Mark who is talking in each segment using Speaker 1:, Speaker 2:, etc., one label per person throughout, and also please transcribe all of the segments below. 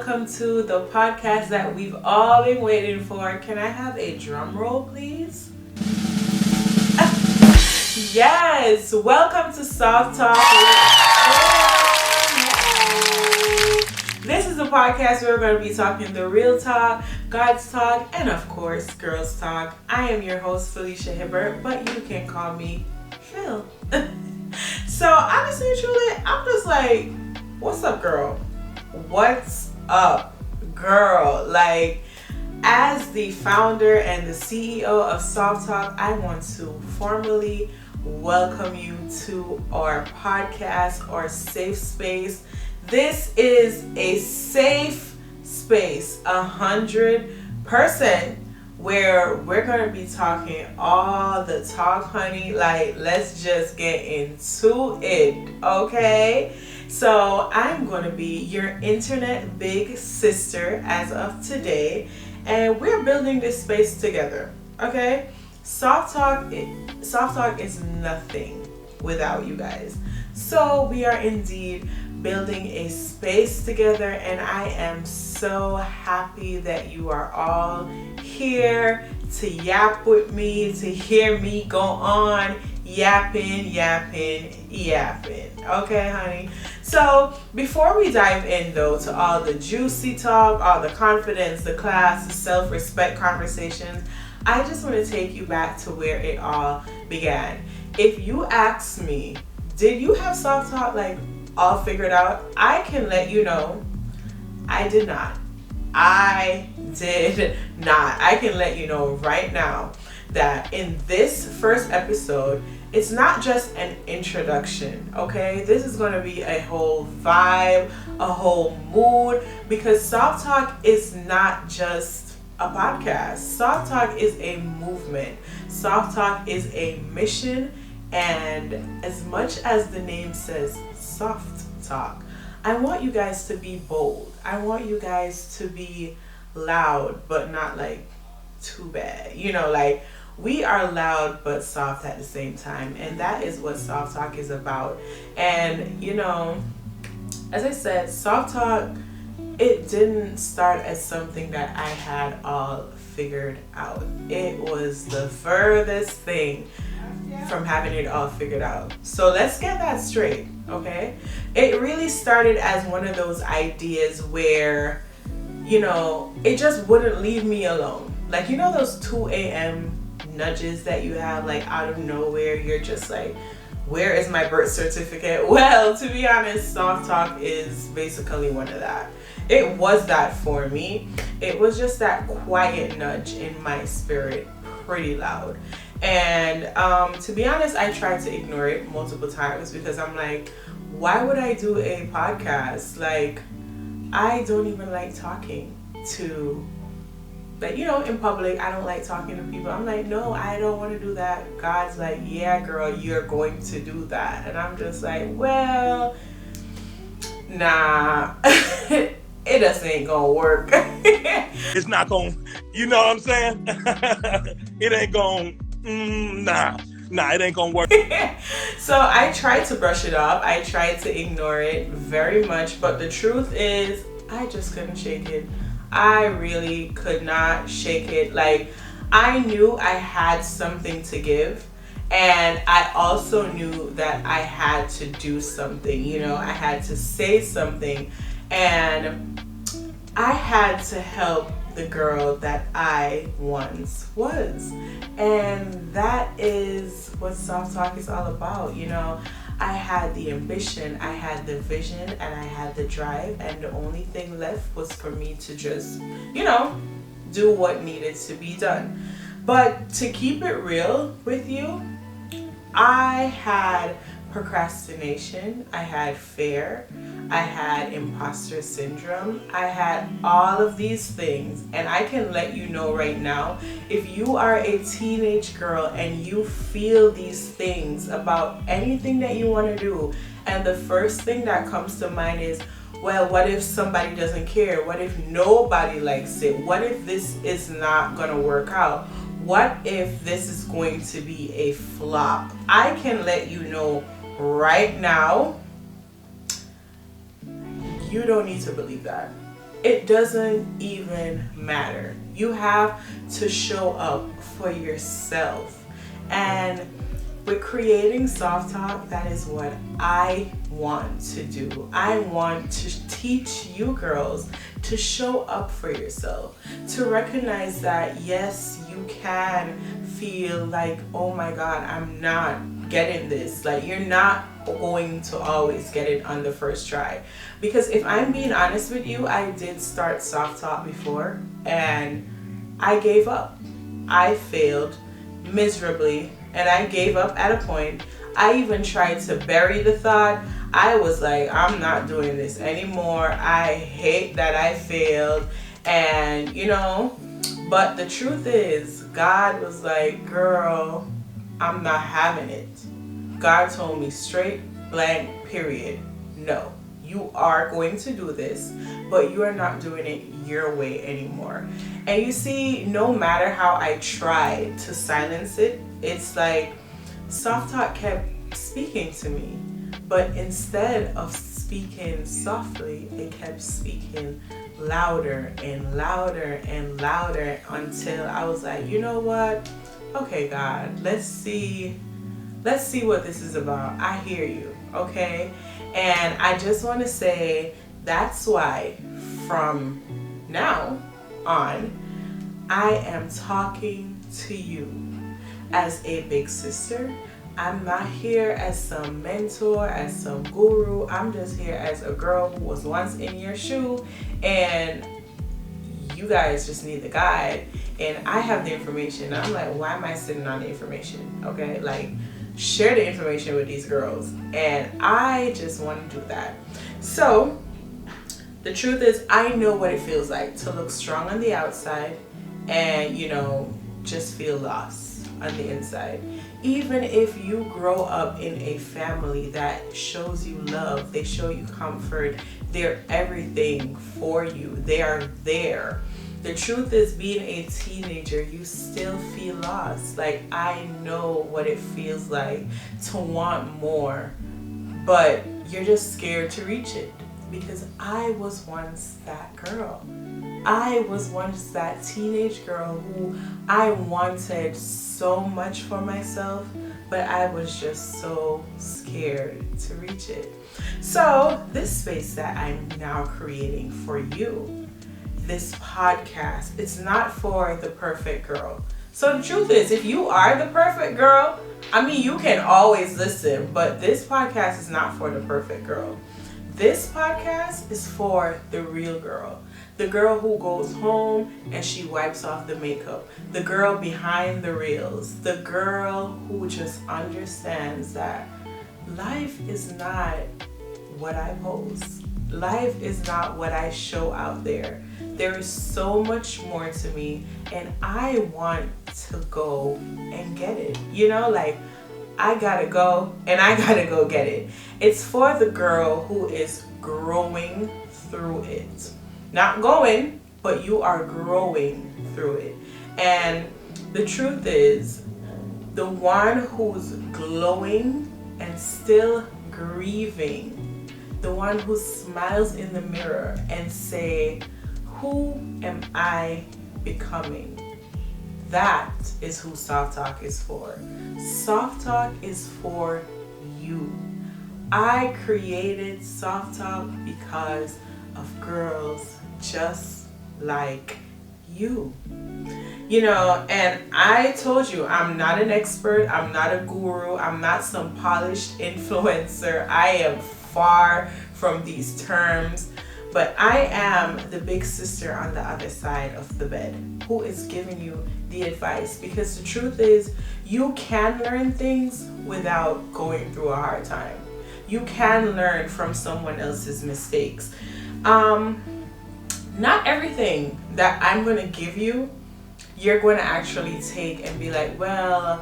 Speaker 1: welcome to the podcast that we've all been waiting for. Can I have a drum roll, please? Yes, welcome to Softalk. This is a podcast where we're going to be talking the real talk, God's talk, and of course, girls talk. I am your host, Felicia Hibbert, but you can call me Phil. So honestly, truly, I'm just like, what's up, girl? What's up, girl? Like, as the founder and the CEO of Softalk, I want to formally welcome you to our podcast, our safe space. This is a safe space, 100%, where we're going to be talking all the talk, honey. Like, let's just get into it, okay? So I'm going to be your internet big sister as of today, and we're building this space together, okay? Softalk is nothing without you guys. So we are indeed building a space together, and I am so happy that you are all here to yap with me, to hear me go on yapping. Okay, honey? So before we dive in though to all the juicy talk, all the confidence, the class, the self-respect conversations, I just want to take you back to where it all began. If you ask me, did you have Softalk like all figured out? I can let you know, I did not. I can let you know right now that in this first episode, it's not just an introduction, okay? This is going to be a whole vibe, a whole mood, because Softalk is not just a podcast. Softalk is a movement. Softalk is a mission, and as much as the name says soft talk, I want you guys to be bold. I want you guys to be loud, but not like too bad. You know, like, we are loud but soft at the same time, and that is what Softalk is about. And you know, as I said, Softalk, it didn't start as something that I had all figured out. It was the furthest thing from having it all figured out. So let's get that straight, okay? It really started as one of those ideas where, you know, it just wouldn't leave me alone. Like, you know those 2 a.m. nudges that you have, like, out of nowhere? You're just like, where is my birth certificate? Well, to be honest, Softalk is basically one of that. It was that for me. It was just that quiet nudge in my spirit, pretty loud. And to be honest, I tried to ignore it multiple times because I'm like, why would I do a podcast? Like, I don't even like talking to, like, you know, in public. I don't like talking to people. I'm like, no, I don't want to do that. God's like, yeah, girl, you're going to do that. And I'm just like, well, nah, it just ain't gonna work.
Speaker 2: It's not gonna, you know what I'm saying? It ain't gonna, nah, it ain't gonna work.
Speaker 1: So I tried to brush it off. I tried to ignore it very much, but the truth is, I just couldn't shake it. I really could not shake it. Like, I knew I had something to give, and I also knew that I had to do something. You know, I had to say something, and I had to help the girl that I once was. And that is what Softalk is all about. You know, I had the ambition, I had the vision, and I had the drive, and the only thing left was for me to just, you know, do what needed to be done. But to keep it real with you, I had procrastination, I had fear, I had imposter syndrome, I had all of these things. And I can let you know right now, if you are a teenage girl and you feel these things about anything that you want to do, and the first thing that comes to mind is, well, what if somebody doesn't care? What if nobody likes it? What if this is not going to work out? What if this is going to be a flop? I can let you know right now, you don't need to believe that. It doesn't even matter. You have to show up for yourself. And with creating Softalk, that is what I want to do. I want to teach you girls to show up for yourself, to recognize that yes, you can feel like, oh my God, I'm not getting this. Like, you're not going to always get it on the first try. Because if I'm being honest with you, I did start Softalk before and I gave up. I failed miserably and I gave up at a point. I even tried to bury the thought. I was like, I'm not doing this anymore. I hate that I failed. And but the truth is, God was like, girl, I'm not having it. God told me straight, blank, period. No, you are going to do this, but you are not doing it your way anymore. And you see, no matter how I tried to silence it, it's like Softalk kept speaking to me. But instead of speaking softly, it kept speaking louder and louder and louder until I was like, you know what? Okay, God, let's see what this is about. I hear you, okay? And I just want to say that's why from now on, I am talking to you as a big sister. I'm not here as some mentor, as some guru. I'm just here as a girl who was once in your shoe, and you guys just need the guide. And I have the information. I'm like, why am I sitting on the information? Okay, like, share the information with these girls. And I just want to do that. So the truth is, I know what it feels like to look strong on the outside and, just feel lost on the inside. Even if you grow up in a family that shows you love, they show you comfort, they're everything for you, they are there. The truth is, being a teenager, you still feel lost. Like, I know what it feels like to want more, but you're just scared to reach it. Because I was once that girl. I was once that teenage girl who I wanted so much for myself, but I was just so scared to reach it. So this space that I'm now creating for you, this podcast, it's not for the perfect girl. So the truth is, if you are the perfect girl, you can always listen, but this podcast is not for the perfect girl. This podcast is for the real girl. The girl who goes home and she wipes off the makeup. The girl behind the reels. The girl who just understands that life is not what I post. Life is not what I show out there. There is so much more to me, and I want to go and get it. I gotta go and I gotta go get it. It's for the girl who is growing through it. Not going, but you are growing through it. And the truth is, the one who's glowing and still grieving, the one who smiles in the mirror and say, who am I becoming? That is who Softalk is for. Softalk is for you. I created Softalk because of girls just like you. And I told you, I'm not an expert, I'm not a guru, I'm not some polished influencer. I am far from these terms. But I am the big sister on the other side of the bed who is giving you the advice. Because the truth is, you can learn things without going through a hard time. You can learn from someone else's mistakes. Not everything that I'm going to give you, you're going to actually take and be like, well,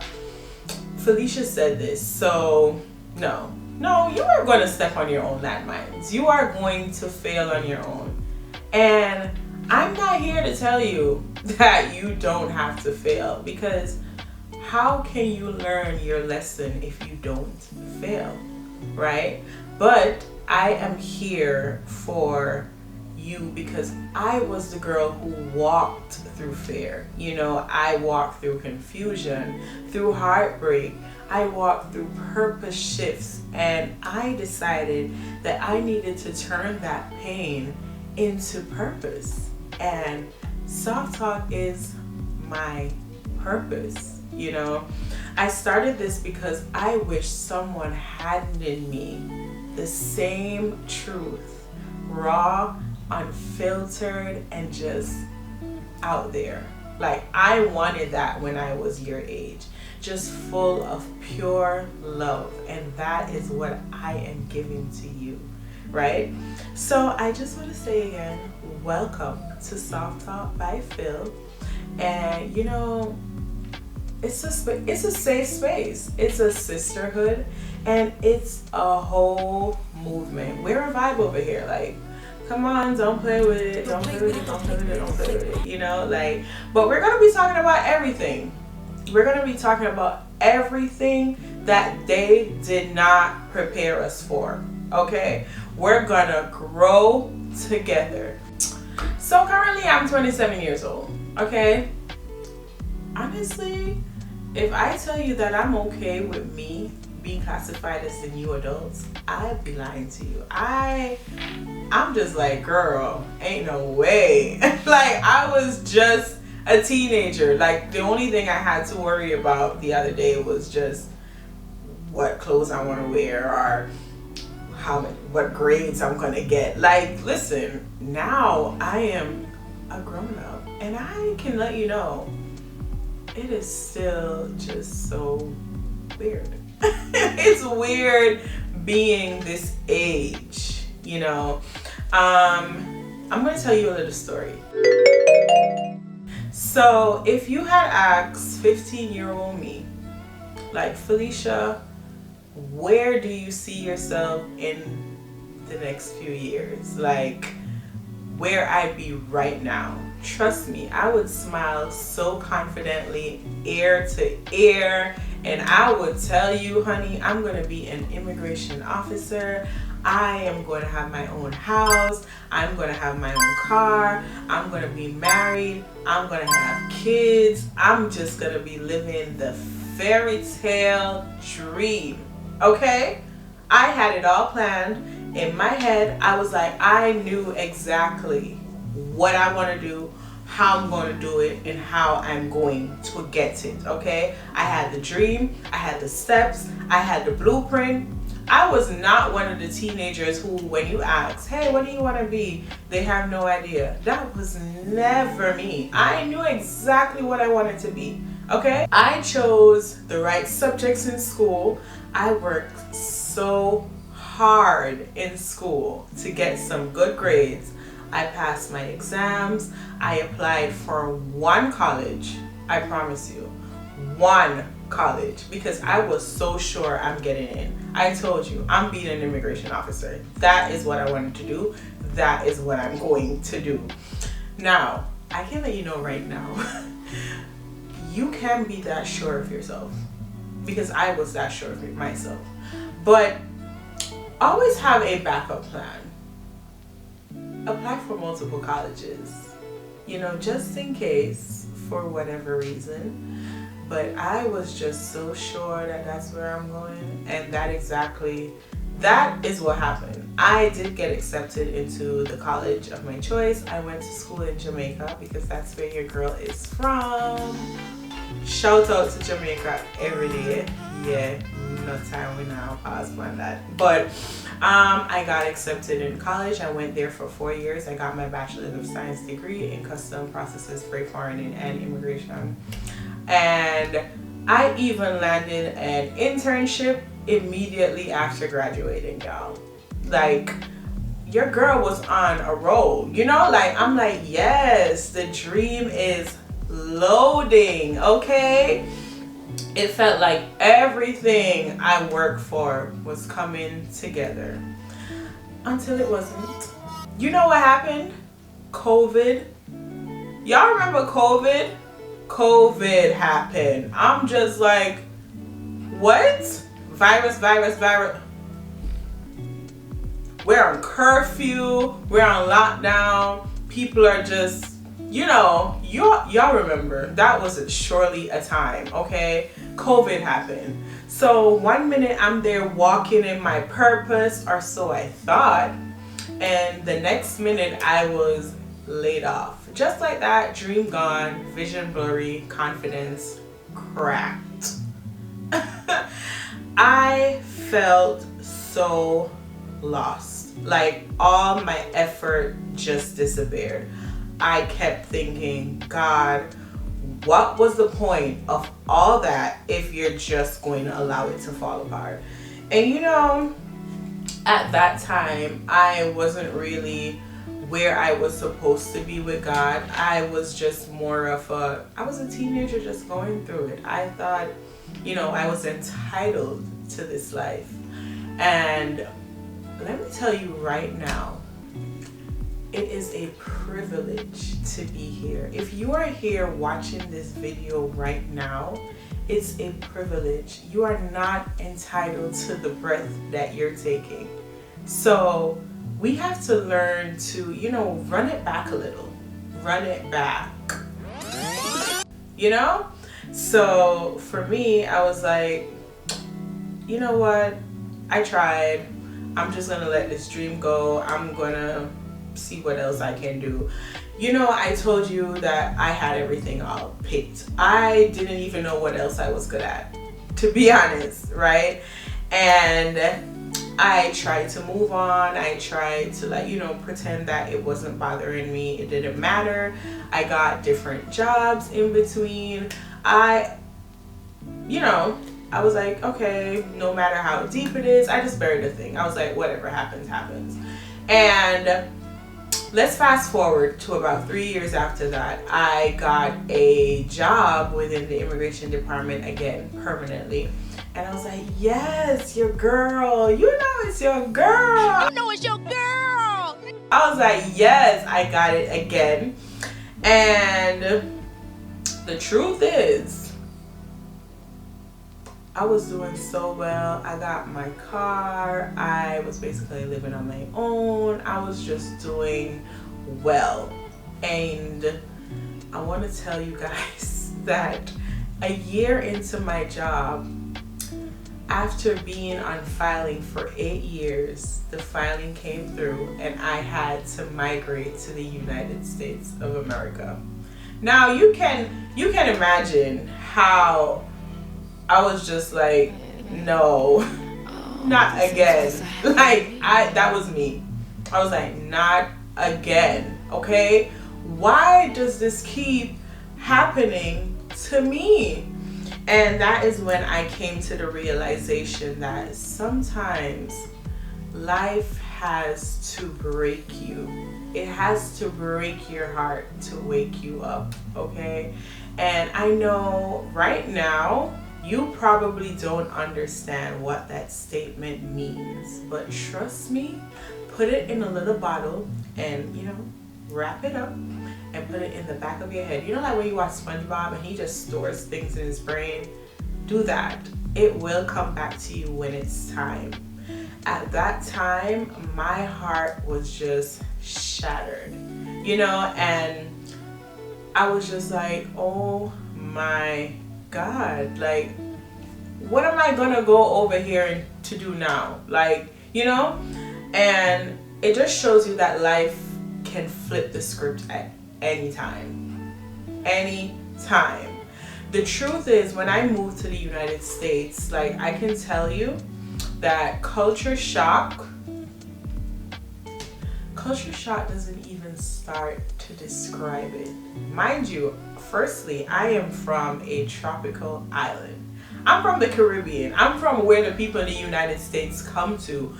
Speaker 1: Felicia said this, so no. No, you are going to step on your own landmines. You are going to fail on your own. And I'm not here to tell you that you don't have to fail, because how can you learn your lesson if you don't fail, right? But I am here for you because I was the girl who walked through fear. You know, I walked through confusion, through heartbreak. I walked through purpose shifts, and I decided that I needed to turn that pain into purpose. And Softalk is my purpose. You know, I started this because I wish someone handed me the same truth, raw, unfiltered, and just out there. Like, I wanted that when I was your age, just full of pure love, and that is what I am giving to you, right? So I just want to say again, welcome to Softalk by Phil. And you know, it's a safe space, it's a sisterhood, and it's a whole movement. We're a vibe over here. Like, come on, don't play with it, don't play with it, don't play with it, don't play with it, you know, like, but we're gonna be talking about everything. We're gonna be talking about everything that they did not prepare us for. Okay, we're gonna grow together. So currently I'm 27 years old. Okay, honestly, if I tell you that I'm okay with me being classified as the new adults, I'd be lying to you. I'm just like, girl, ain't no way. Like, I was just a teenager. Like, the only thing I had to worry about the other day was just what clothes I want to wear, or what grades I'm gonna get. Like, listen, now I am a grown-up, and I can let you know it is still just so weird. It's weird being this age, you know. I'm gonna tell you a little story. So if you had asked 15-year-old me, like, Felicia, where do you see yourself in the next few years? Like, where I'd be right now. Trust me, I would smile so confidently, ear to ear, and I would tell you, honey, I'm going to be an immigration officer. I am going to have my own house. I'm going to have my own car. I'm going to be married. I'm going to have kids. I'm just going to be living the fairy tale dream. Okay? I had it all planned. In my head, I was like, I knew exactly what I want to do, how I'm going to do it, and how I'm going to get it. Okay? I had the dream, I had the steps, I had the blueprint. I was not one of the teenagers who, when you ask, hey, what do you want to be? They have no idea. That was never me. I knew exactly what I wanted to be. Okay? I chose the right subjects in school. I worked so hard in school to get some good grades. I passed my exams. I applied for one college. I promise you, one college, because I was so sure I'm getting in. I told you, I'm being an immigration officer. That is what I wanted to do. That is what I'm going to do. Now, I can let you know right now, you can be that sure of yourself, because I was that sure of myself. But always have a backup plan. Apply for multiple colleges, you know, just in case, for whatever reason. But I was just so sure that that's where I'm going, and that is what happened. I did get accepted into the college of my choice. I went to school in Jamaica because that's where your girl is from. Shout out to Jamaica every day. Yeah, no time we now pause on that. But I got accepted in college. I went there for 4 years. I got my Bachelor of Science degree in Custom Processes, Freight Foreigning, and Immigration. And I even landed an internship immediately after graduating, y'all. Like, your girl was on a roll, you know? Like, I'm like, yes, the dream is loading, okay? It felt like everything I worked for was coming together. Until it wasn't. You know what happened? COVID. Y'all remember COVID? COVID happened. I'm just like, what? Virus. we're on curfew, we're on lockdown, people are just, y'all remember, that was surely a time, okay? COVID happened. So one minute I'm there walking in my purpose, or so I thought, and the next minute I was laid off. Just like that, dream gone, vision blurry, confidence cracked. I felt so lost. Like all my effort just disappeared. I kept thinking, God, what was the point of all that if you're just going to allow it to fall apart? And at that time, I wasn't really where I was supposed to be with God. I was just I was a teenager just going through it. I thought, I was entitled to this life. And let me tell you right now, it is a privilege to be here. If you are here watching this video right now, it's a privilege. You are not entitled to the breath that you're taking. So we have to learn to, run it back a little. Run it back. So for me, I was like, you know what? I tried. I'm just gonna let this dream go. I'm gonna see what else I can do. I told you that I had everything all picked. I didn't even know what else I was good at, to be honest, right? And I tried to move on. I tried to pretend that it wasn't bothering me. It didn't matter. I got different jobs in between. I was like, okay, no matter how deep it is, I just buried the thing. I was like, whatever happens, happens. And let's fast forward to about 3 years after that. I got a job within the immigration department again, permanently. And I was like, yes, your girl. It's your girl.
Speaker 3: It's your girl.
Speaker 1: I was like, yes, I got it again. And the truth is, I was doing so well. I got my car. I was basically living on my own. I was just doing well. And I want to tell you guys that a year into my job, after being on filing for 8 years, the filing came through and I had to migrate to the United States of America. Now you can imagine how I was just like, no, not again. That was me. I was like, not again, okay? Why does this keep happening to me? And that is when I came to the realization that sometimes life has to break you. It has to break your heart to wake you up, okay? And I know right now, you probably don't understand what that statement means, but trust me, put it in a little bottle and, wrap it up and put it in the back of your head. Like when you watch SpongeBob and he just stores things in his brain? Do that. It will come back to you when it's time. At that time, my heart was just shattered, and I was just like, oh my God, what am I gonna go over here to do now? And it just shows you that life can flip the script at any time. Anytime. The truth is, when I moved to the United States, I can tell you that culture shock doesn't even start to describe it. Mind you, firstly, I am from a tropical island. I'm from the Caribbean. I'm from where the people in the United States come to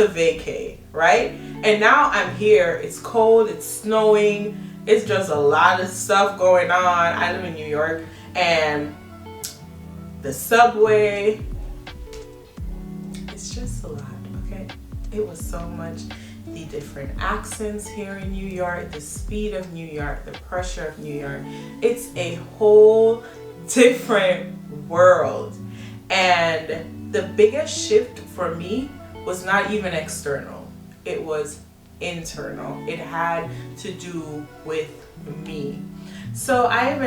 Speaker 1: vacate, right? And now I'm here. It's cold, it's snowing, it's just a lot of stuff going on. I live in New York, and the subway, it's just a lot, okay? It was so much. The different accents here in New York, the speed of New York, the pressure of New York. It's a whole different world. And the biggest shift for me was not even external. it was internal. It had to do with me. So I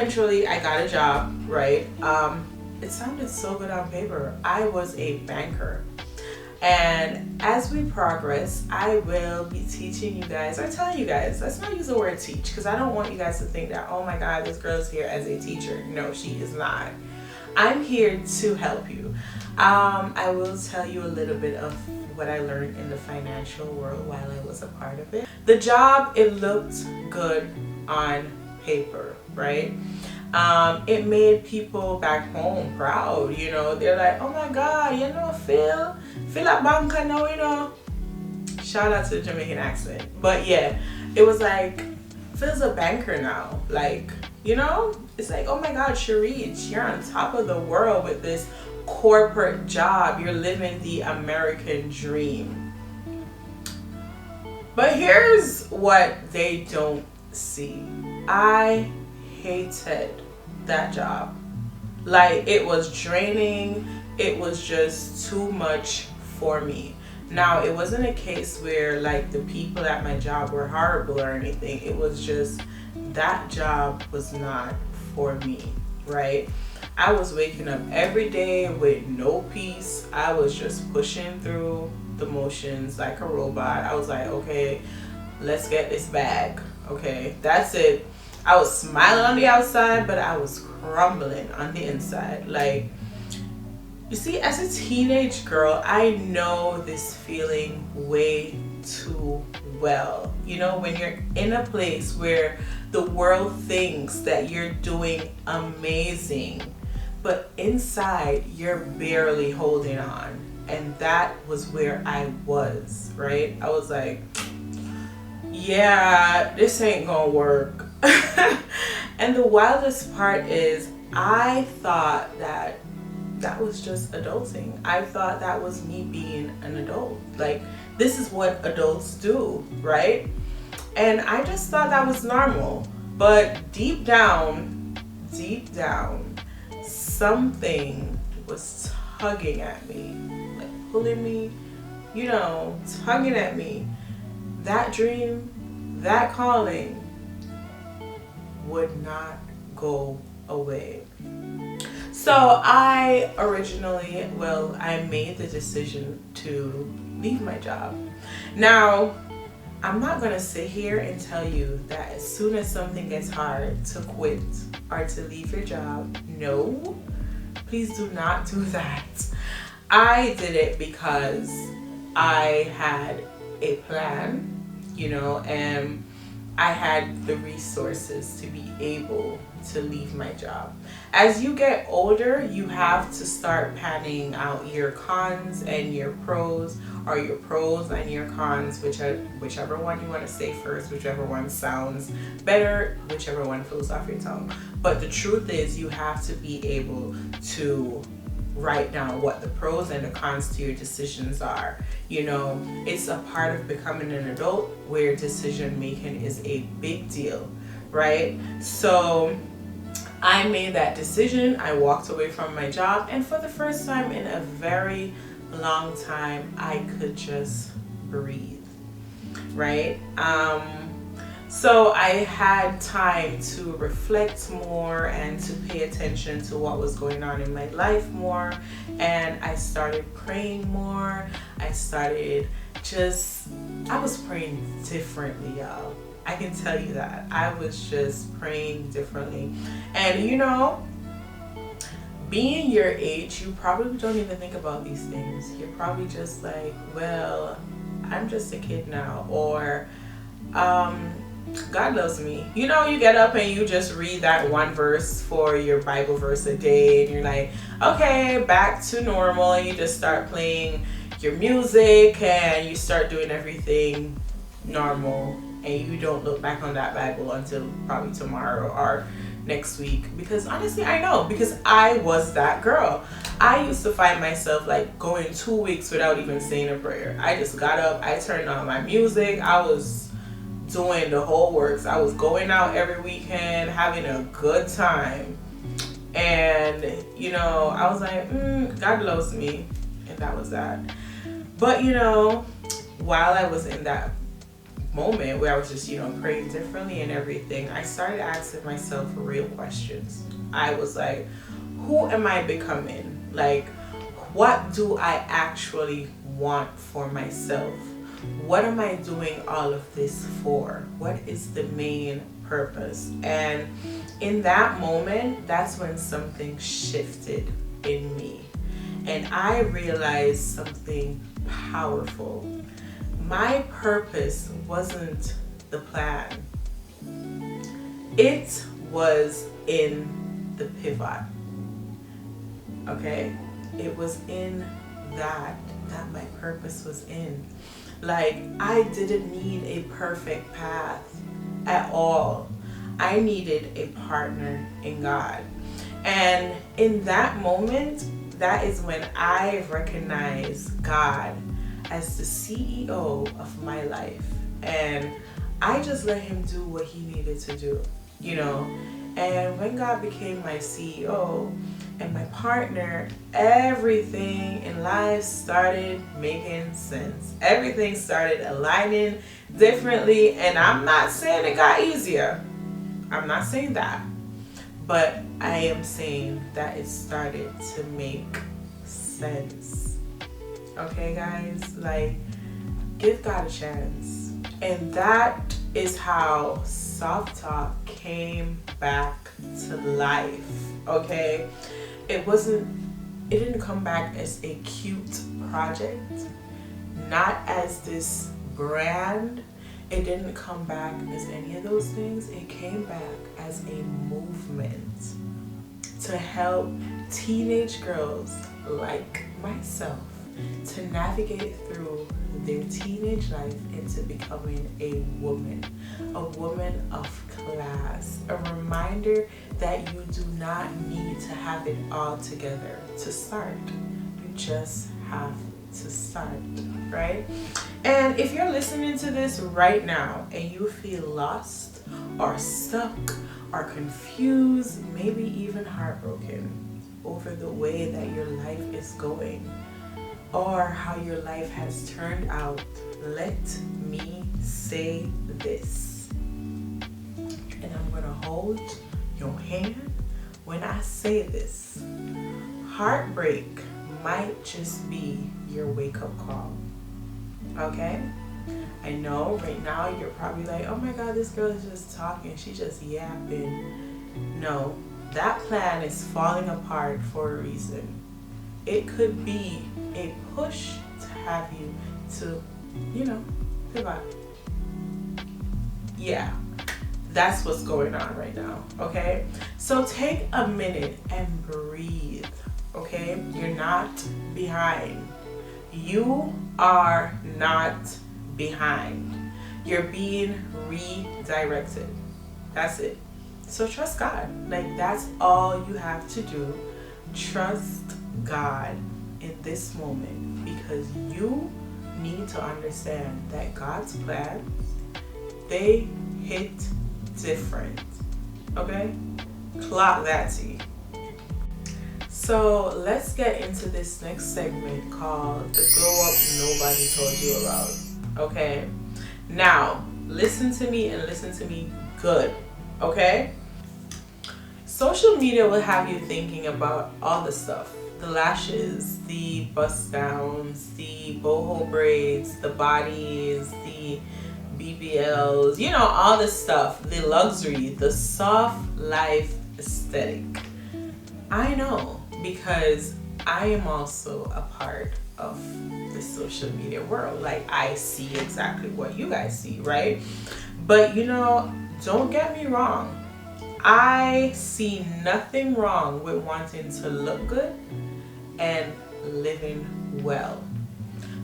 Speaker 1: got a job, right? It sounded so good on paper. I was a banker. And as we progress, I will be teaching you guys, or telling you guys, let's not use the word teach, because I don't want you guys to think that, oh my God, this girl's here as a teacher. No, she is not. I'm here to help you. I will tell you a little bit of what I learned in the financial world while I was a part of it. The job, it looked good on paper, right? It made people back home proud, you know. They're like, oh my God, you know, Phil a banker now, you know. Shout out to the Jamaican accent. But yeah, it was like, Phil's a banker now. Like, you know, it's like, oh my God, Sharice, you're on top of the world with this corporate job. You're living the American dream. But here's what they don't see. I hated that job. Like, it was draining. It was just too much for me. Now, it wasn't a case where like the people at my job were horrible or anything. It was just that job was not for me, right? I was waking up every day with no peace. I was just pushing through the motions like a robot. I was like, okay, let's get this bag. Okay, that's it. I was smiling on the outside, but I was crumbling on the inside. Like, you see, as a teenage girl, I know this feeling way too well. You know, when you're in a place where the world thinks that you're doing amazing, but inside you're barely holding on. And that was where I was, right? I was like, yeah, this ain't gonna work. And the wildest part is, I thought that was just adulting. I thought that was me being an adult. Like, this is what adults do, right? And I just thought that was normal. But deep down, something was tugging at me, like pulling me, you know, tugging at me. That dream, that calling would not go away. So I made the decision to leave my job. Now, I'm not going to sit here and tell you that as soon as something gets hard to quit or to leave your job. No, please do not do that. I did it because I had a plan, you know, and I had the resources to be able to leave my job. As you get older, you have to start panning out your cons and your pros, or your pros and your cons, whichever one you want to say first, whichever one sounds better, whichever one flows off your tongue. But the truth is, you have to be able to write down what the pros and the cons to your decisions are. You know, it's a part of becoming an adult where decision making is a big deal, right? So I made that decision. I walked away from my job, and for the first time in a very long time, I could just breathe, right? So I had time to reflect more and to pay attention to what was going on in my life more, and I started praying more. I was praying differently, y'all. I can tell you that. I was just praying differently. And you know, being your age, you probably don't even think about these things. You're probably just like, well, I'm just a kid now, or God loves me. You know, you get up and you just read that one verse for your Bible verse a day, and you're like, okay, back to normal. And you just start playing your music and you start doing everything normal, and you don't look back on that Bible until probably tomorrow or next week. Because honestly, I know, because I was that girl. I used to find myself like going 2 weeks without even saying a prayer. I just got up, I turned on my music, I was doing the whole works. I was going out every weekend, having a good time. And, you know, I was like, God loves me. And that was that. But, you know, while I was in that moment where I was just, praying differently and everything, I started asking myself real questions. I was like, who am I becoming? Like, what do I actually want for myself? What am I doing all of this for? What is the main purpose? And in that moment, that's when something shifted in me. And I realized something powerful. My purpose wasn't the plan. It was in the pivot. Okay? It was in that my purpose was in. Like, I didn't need a perfect path at all. I needed a partner in God. And in that moment, that is when I recognized God as the CEO of my life. And I just let him do what he needed to do, And when God became my CEO and my partner, everything in life started making sense. Everything started aligning differently. And I'm not saying it got easier. I'm not saying that. But I am saying that it started to make sense. Okay, guys? Like, give God a chance. And that is how Softalk came back to life. Okay? It didn't come back as a cute project, not as this brand. It didn't come back as any of those things. It came back as a movement to help teenage girls like myself to navigate through their teenage life into becoming a woman of class. A reminder that you do not need to have it all together to start. You just have to start, right? And if you're listening to this right now and you feel lost or stuck or confused, maybe even heartbroken over the way that your life is going or how your life has turned out, let me say this. And I'm going to hold your hand when I say this. Heartbreak might just be your wake-up call. Okay? I know right now you're probably like, oh my God, this girl is just talking. She's just yapping. No, that plan is falling apart for a reason. It could be a push to have you to, pivot. Yeah, that's what's going on right now. Okay? So take a minute and breathe. Okay? You're not behind. You are not behind. You're being redirected. That's it. So trust God. Like, that's all you have to do. Trust God in this moment, because you need to understand that God's plans, they hit different. Okay? Clock that T. So let's get into this next segment called the glow up nobody told you about. Okay? Now, listen to me and listen to me good. Okay? Social media will have you thinking about all the stuff. The lashes, the bust downs, the boho braids, the bodies, the BBLs, all the stuff, the luxury, the soft life aesthetic. I know, because I am also a part of the social media world. Like, I see exactly what you guys see, right? But don't get me wrong. I see nothing wrong with wanting to look good and living well.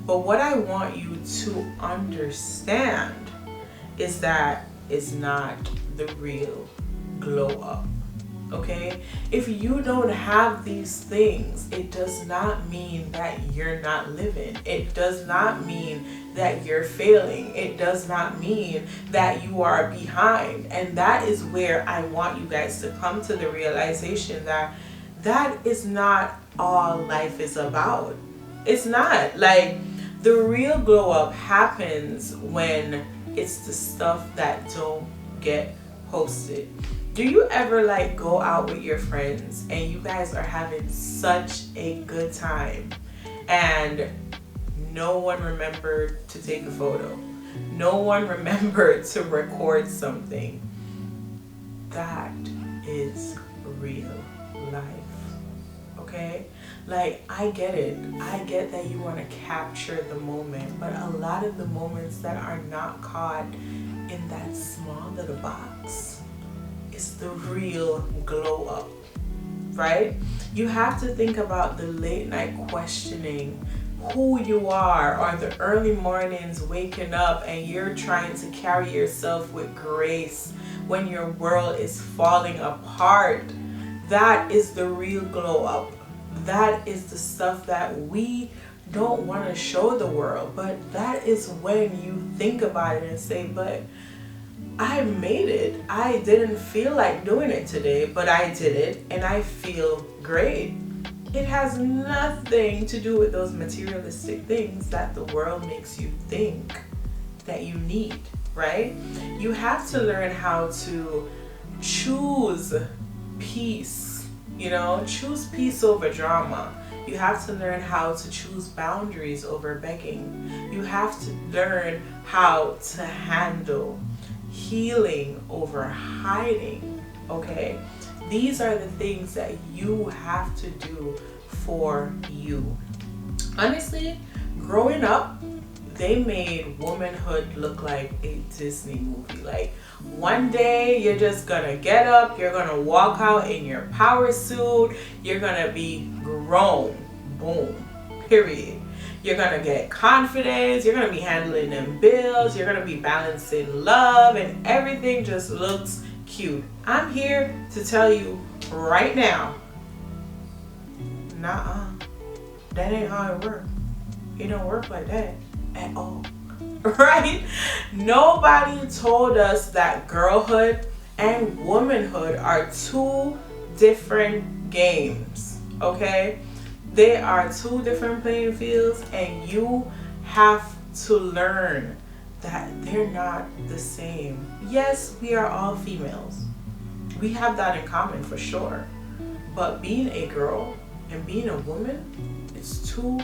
Speaker 1: But what I want you to understand is that it's not the real glow up. Okay? If you don't have these things, it does not mean that you're not living. It does not mean that you're failing. It does not mean that you are behind. And that is where I want you guys to come to the realization that that is not all life is about. It's not. Like, The real glow up happens when it's the stuff that don't get posted. Do you ever like go out with your friends and you guys are having such a good time and no one remembered to take a photo? No one remembered to record something. That is real life. Okay? Like, I get it. I get that you want to capture the moment, but a lot of the moments that are not caught in that small little box is the real glow up, right? You have to think about the late night questioning who you are, or the early mornings waking up and you're trying to carry yourself with grace when your world is falling apart. That is the real glow up. That is the stuff that we don't want to show the world, but that is when you think about it and say, but I made it. I didn't feel like doing it today, but I did it and I feel great. It has nothing to do with those materialistic things that the world makes you think that you need, right? You have to learn how to choose peace, choose peace over drama. You have to learn how to choose boundaries over begging. You have to learn how to handle healing over hiding, okay? These are the things that you have to do for you. Honestly, growing up, they made womanhood look like a Disney movie. Like, one day you're just gonna get up, you're gonna walk out in your power suit, you're gonna be grown. Boom. Period. You're gonna get confidence, you're gonna be handling them bills, you're gonna be balancing love, and everything just looks cute. I'm here to tell you right now, nah, that ain't how it works. It don't work like that at all. Right? Nobody told us that girlhood and womanhood are two different games, okay? They are two different playing fields, and you have to learn that they're not the same. Yes, we are all females. We have that in common for sure. But being a girl and being a woman, it's two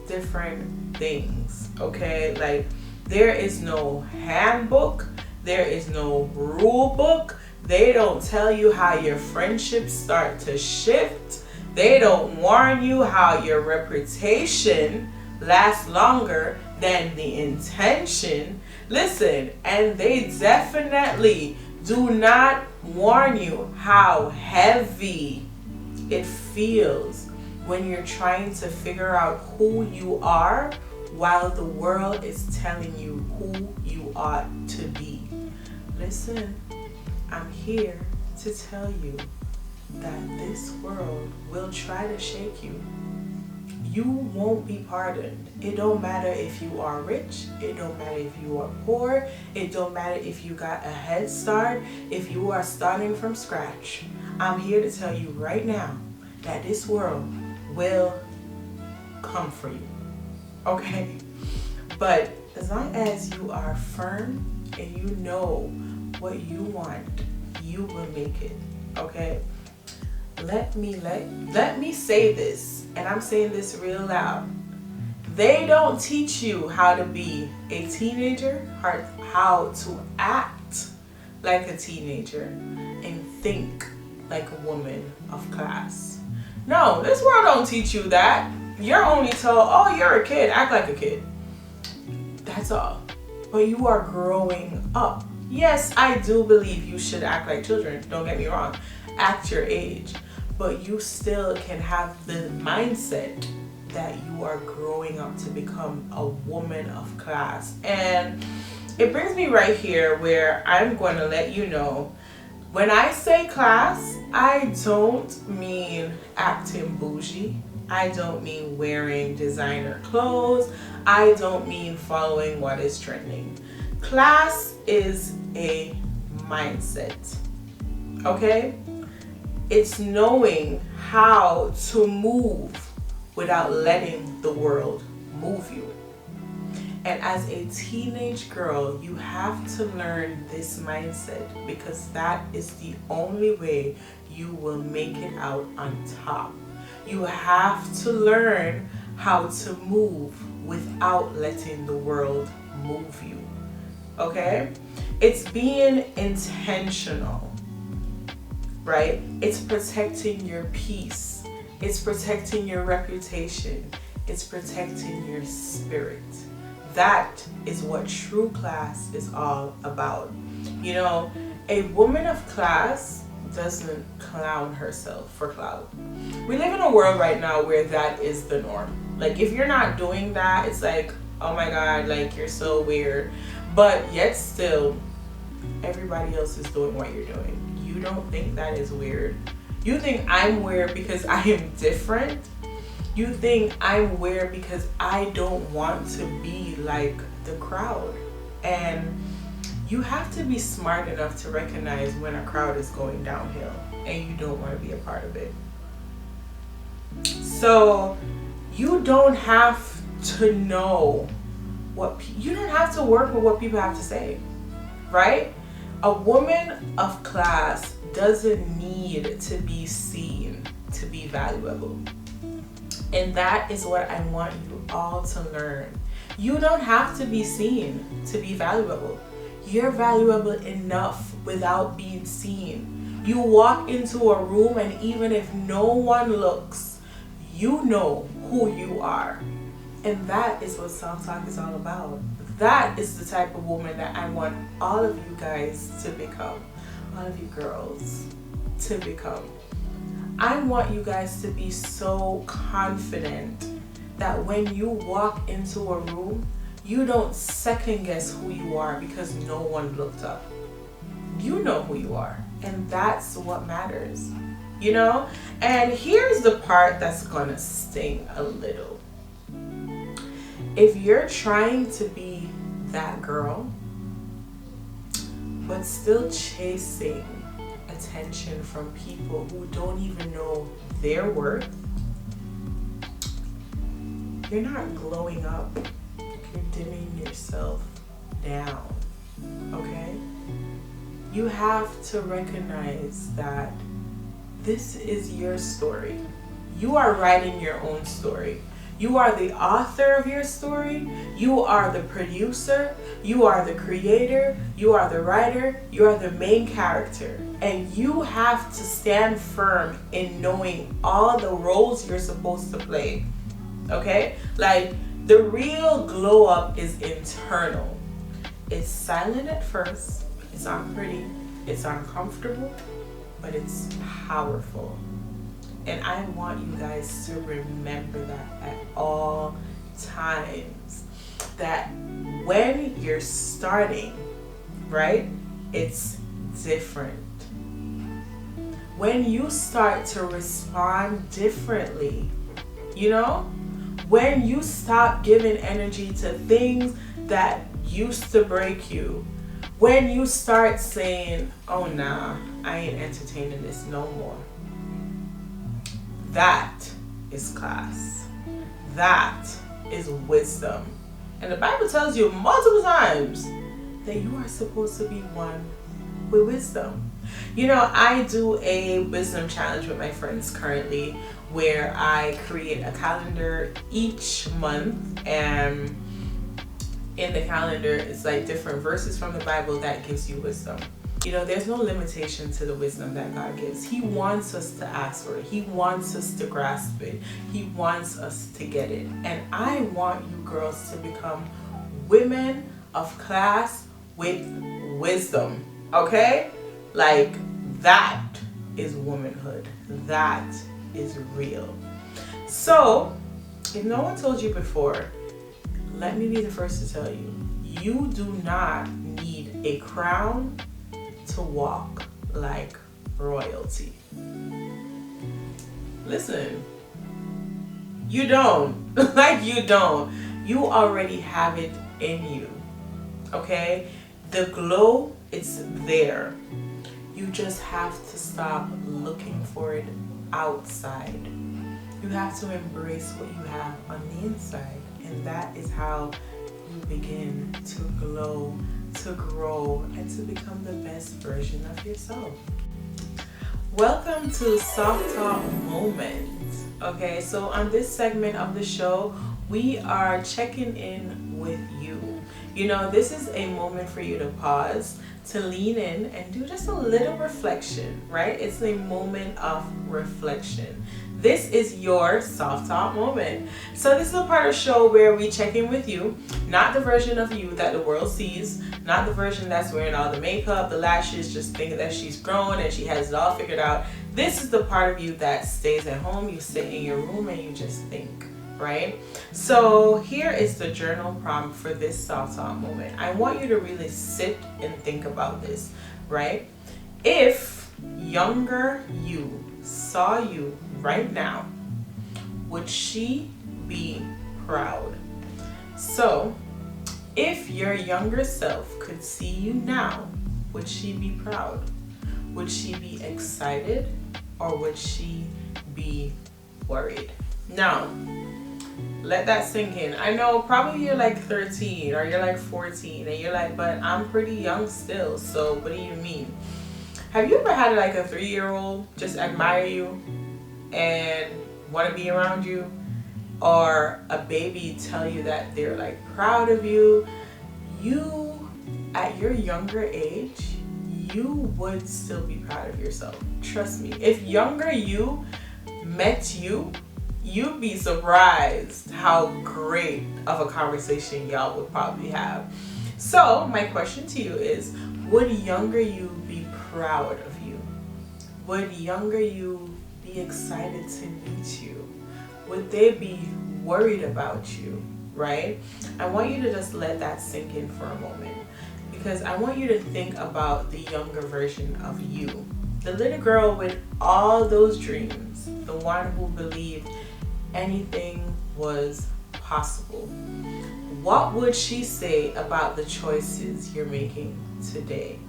Speaker 1: different things, okay? Like, there is no handbook, there is no rule book. They don't tell you how your friendships start to shift. They don't warn you how your reputation lasts longer than the intention. Listen, and they definitely do not warn you how heavy it feels when you're trying to figure out who you are while the world is telling you who you ought to be. Listen, I'm here to tell you that this world will try to shake you. You won't be pardoned. It don't matter if you are rich. It don't matter if you are poor. It don't matter if you got a head start. If you are starting from scratch. I'm here to tell you right now that this world will come for you. Okay? But as long as you are firm and you know what you want, you will make it. Okay? Let me say this, and I'm saying this real loud. They don't teach you how to be a teenager, or how to act like a teenager and think like a woman of class. No, this world don't teach you that. You're only told, oh, you're a kid, act like a kid. That's all. But you are growing up. Yes, I do believe you should act like children. Don't get me wrong. Act your age. But you still can have the mindset that you are growing up to become a woman of class. And it brings me right here where I'm going to let you know, when I say class, I don't mean acting bougie. I don't mean wearing designer clothes. I don't mean following what is trending. Class is a mindset. Okay? It's knowing how to move without letting the world move you. And as a teenage girl, you have to learn this mindset, because that is the only way you will make it out on top. You have to learn how to move without letting the world move you. Okay? It's being intentional, right? It's protecting your peace. It's protecting your reputation. It's protecting your spirit. That is what true class is all about. You know, a woman of class doesn't clown herself for clout. We live in a world right now where that is the norm. Like, if you're not doing that, it's like, oh my God, like, you're so weird. But yet still, everybody else is doing what you're doing. You don't think that is weird. You think I'm weird because I am different. You think I'm weird because I don't want to be like the crowd. And you have to be smart enough to recognize when a crowd is going downhill and you don't want to be a part of it. So you don't have to know you don't have to work with what people have to say, right? A woman of class doesn't need to be seen to be valuable. And that is what I want you all to learn. You don't have to be seen to be valuable. You're valuable enough without being seen. You walk into a room, and even if no one looks, you know who you are. And that is what Softalk is all about. That is the type of woman that I want all of you guys to become. All of you girls to become. I want you guys to be so confident that when you walk into a room, you don't second guess who you are because no one looked up. You know who you are, and that's what matters, you know? And here's the part that's gonna sting a little. If you're trying to be that girl, but still chasing attention from people who don't even know their worth, you're not glowing up. You're dimming yourself down, okay? You have to recognize that this is your story. You are writing your own story. You are the author of your story. You are the producer. You are the creator. You are the writer. You are the main character. And you have to stand firm in knowing all the roles you're supposed to play. Okay? Like, the real glow up is internal. It's silent at first. It's not pretty. It's uncomfortable. But it's powerful. And I want you guys to remember that at all times. That when you're starting, right, it's different. When you start to respond differently, you know, when you stop giving energy to things that used to break you, when you start saying, oh nah, I ain't entertaining this no more. That is class. That is wisdom. And the Bible tells you multiple times that you are supposed to be one with wisdom. You know, I do a wisdom challenge with my friends currently where I create a calendar each month, and in the calendar it's like different verses from the Bible that gives you wisdom. You know, there's no limitation to the wisdom that God gives. He wants us to ask for it. He wants us to grasp it. He wants us to get it. And I want you girls to become women of class with wisdom. Okay? Like, that is womanhood. That is real. So, if no one told you before, let me be the first to tell you, you do not need a crown to walk like royalty. Listen, you don't. Like, you don't. You already have it in you. Okay? The glow, it's there. You just have to stop looking for it outside. You have to embrace what you have on the inside. And that is how you begin to glow, to grow, and to become the best version of yourself. Welcome to Softalk Moment. Okay, so on this segment of the show, we are checking in with you. You know, this is a moment for you to pause, to lean in and do just a little reflection, right? It's a moment of reflection. This is your Softalk moment. So this is a part of the show where we check in with you, not the version of you that the world sees, not the version that's wearing all the makeup, the lashes, just thinking that she's grown and she has it all figured out. This is the part of you that stays at home, you sit in your room and you just think, right? So here is the journal prompt for this Softalk moment. I want you to really sit and think about this, right? If younger you saw you right now, would she be proud? So if your younger self could see you now, would she be proud? Would she be excited or would she be worried? Now, let that sink in. I know probably you're like 13 or you're like 14 and you're like, but I'm pretty young still, so what do you mean? Have you ever had like a 3-year-old just admire you and want to be around you? Or a baby tell you that they're like proud of you? You, at your younger age, you would still be proud of yourself. Trust me. If younger you met you, you'd be surprised how great of a conversation y'all would probably have. So my question to you is, would younger you be proud of you? Would younger you be excited to meet you? Would they be worried about you, right? I want you to just let that sink in for a moment, because I want you to think about the younger version of you. The little girl with all those dreams, the one who believed anything was possible. What would she say about the choices you're making today?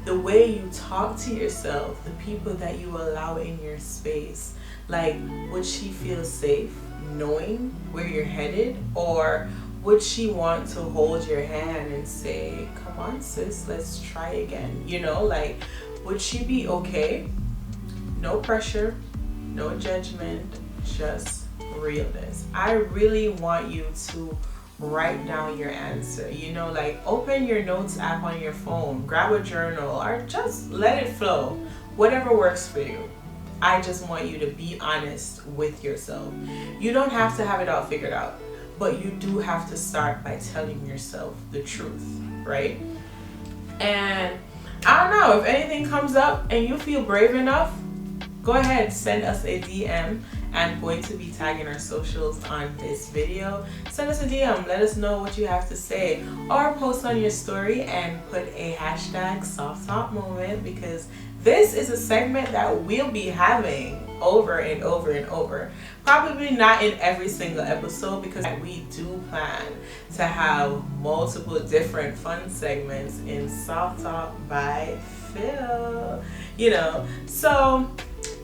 Speaker 1: The way you talk to yourself, the people that you allow in your space, like, would she feel safe knowing where you're headed? Or would she want to hold your hand and say, come on sis, let's try again? You know, like, would she be okay? No pressure, no judgment, just realness. I really want you to write down your answer. You know, like, open your notes app on your phone, grab a journal, or just let it flow. Whatever works for you. I just want you to be honest with yourself. You don't have to have it all figured out, but you do have to start by telling yourself the truth, right? And I don't know, if anything comes up and you feel brave enough, go ahead, send us a DM. I'm going to be tagging our socials on this video. Send us a DM, let us know what you have to say, or post on your story and put a hashtag Softalk moment, because this is a segment that we'll be having over and over and over. Probably not in every single episode, because we do plan to have multiple different fun segments in Softalk by Phil. You know, so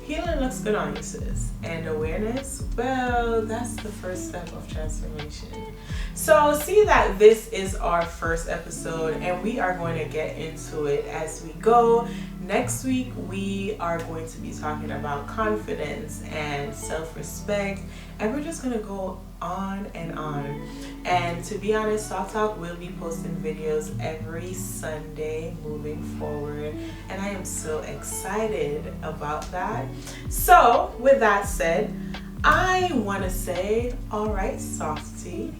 Speaker 1: healing looks good on you, sis. And awareness, well, that's the first step of transformation. So see that this is our first episode and we are going to get into it as we go. Next week, we are going to be talking about confidence and self-respect, and we're just going to go on and on. And to be honest, Softalk will be posting videos every Sunday moving forward, and I am so excited about that. So with that said, I want to say, all right, Softie,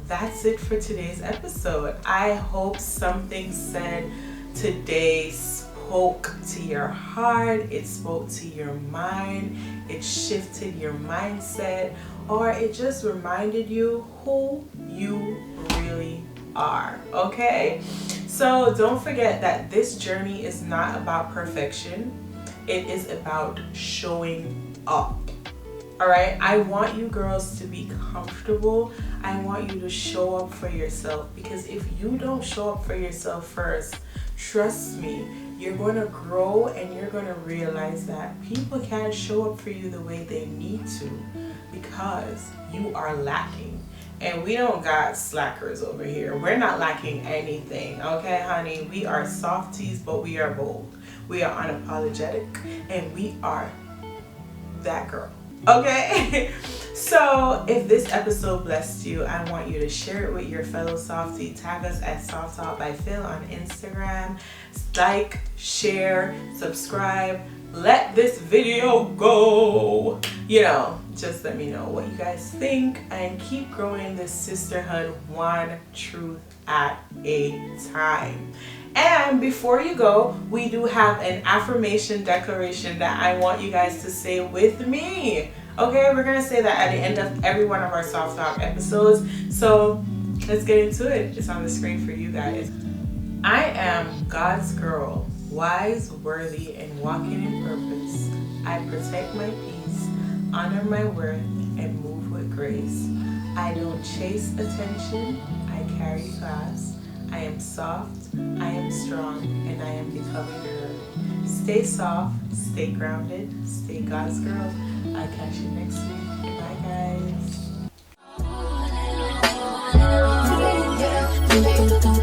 Speaker 1: that's it for today's episode. I hope something said today spoke to your heart, it spoke to your mind, it shifted your mindset, or it just reminded you who you really are, okay? So don't forget that this journey is not about perfection, it is about showing up. All right, I want you girls to be comfortable. I want you to show up for yourself, because if you don't show up for yourself first, trust me, you're going to grow and you're going to realize that people can't show up for you the way they need to, because you are lacking. And we don't got slackers over here. We're not lacking anything, okay, honey? We are softies, but we are bold. We are unapologetic, and we are that girl, okay? So if this episode blessed you, I want you to share it with your fellow softie. Tag us at Softalk by Phil on Instagram. Like, share, subscribe. Let this video go. You know, just let me know what you guys think and keep growing this sisterhood one truth at a time. And before you go, we do have an affirmation declaration that I want you guys to say with me. Okay, we're gonna say that at the end of every one of our Softalk episodes. So let's get into it. It's on the screen for you guys. I am God's girl, wise, worthy, and walking in purpose. I protect my peace, honor my worth, and move with grace. I don't chase attention, I carry class. I am soft, I am strong, and I am becoming her. Stay soft, stay grounded, stay God's girl. I'll catch you next week. Bye, guys.